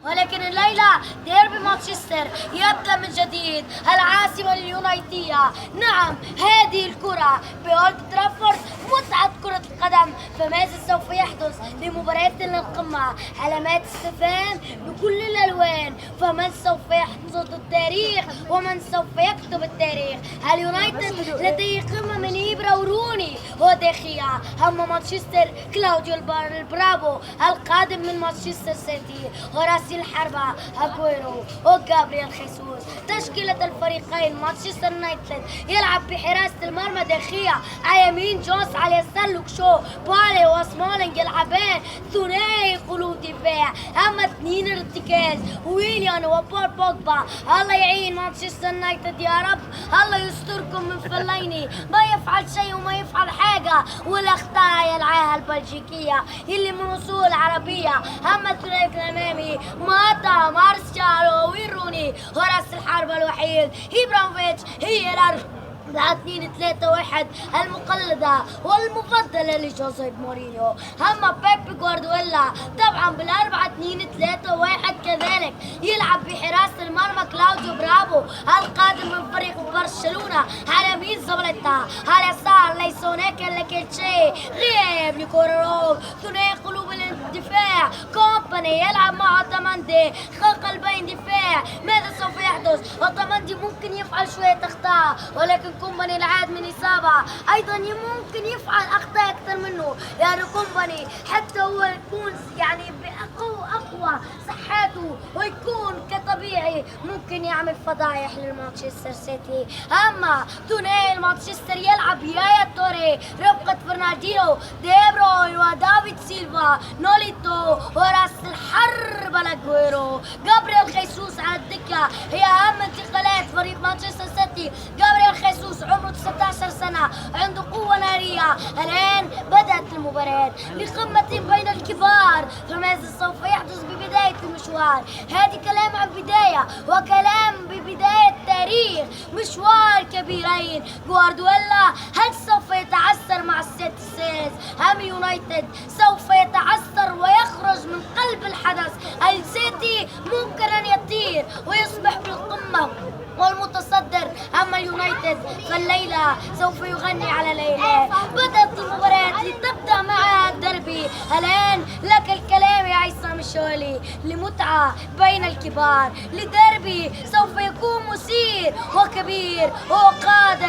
ولكن الليلة ديربي مانشستر يبدأ من جديد، العاصمة اليونايتية. نعم، هذه الكرة بأولد ترافورد متعة كرة القدم. فماذا سوف يحدث لمباراة القمة؟ علامات استفهام بكل الألوان. فمن سوف يحصد التاريخ ومن سوف يكتب التاريخ؟ اليونايتد لديه قمة من إبرة وروني ودخيا. أما مانشستر كلاوديو البرافو القادم من مانشستر سيتي ورأس الحربة أغويرو وغابرييل خيسوس. تشكيلة الفريقين: مانشستر يونايتد يلعب بحراسة المرمى دخيا، على يمين جونز، على يسار لوك شو، بالي وسمولينج يلعبان ثنائي قلوب دفاع. أما اثنين ارتكاز: ويليان وبول بوجبا. الله يعين مانشستر يونايتد يا رب، الله يستركم من فليني، ما يفعل شيء وما يفعل حاجة، والأخطاء يلعاها البلجيكية اللي من أصول عربية. أما الثنائي الأمامي: ماتا، مارسيال ويروني، ورأس الحربة الوحيد إبراهيموفيتش. هي الأرض 2-3-1 المقلدة والمفضلة لجوزيه مورينيو. أما بيب جوارديولا طبعا بال4-2-3-1 كذلك يلعب بحراسة المرمى كلاوديو برافو القادم من فريق برشلونة، على يمين زبلتا، على يسار ليس هناك الا كيتشي، غياب لكورو، ثنائي قلوب الدفاع كومباني يلعب مع اوتاماندي قلبين دفاع. ماذا سوف يحدث؟ اوتاماندي ممكن يفعل شوية أخطاء، ولكن كومباني العاد من إصابة أيضا ممكن يفعل أخطاء أكثر منه، يعني كومباني حتى هو يكون يعني أقوى صحته ويكون كطبيعي ممكن يعمل فضايح للمانشستر سيتي. أما ثنائي مانشستر يلعب يايا توري رفقة فرناندينو، دي بروين ودافيد سيلفا، نوليتو، ورأس الحرب أغويرو، غابرييل خيسوس على الدكة. هي أهم انتقالات فريق مانشستر سيتي. غابرييل خيسوس عمره 19 سنة، عنده قوة نارية. الآن بدأت المباراة لقمة بين الكبار، فماذا سوف يحدث ببداية المشوار؟ هذه كلام عن بداية وكلام ببداية تاريخ مشوار كبيرين. جوارديولا هل سوف يتعثر مع السيتيز؟ أم يونايتد سوف يتعثر ويخرج من قلب الحدث؟ السيتي ممكن أن يطير ويصبح بالقمة والمتصدر، أما اليونايتد فالليلة سوف يغني على ليلى. بدأت المباراة لتبدأ معها الدربي. الآن لك الكلام يا عيسى مشولي، لمتعة بين الكبار، لدربي سوف يكون مثير وكبير وقادر.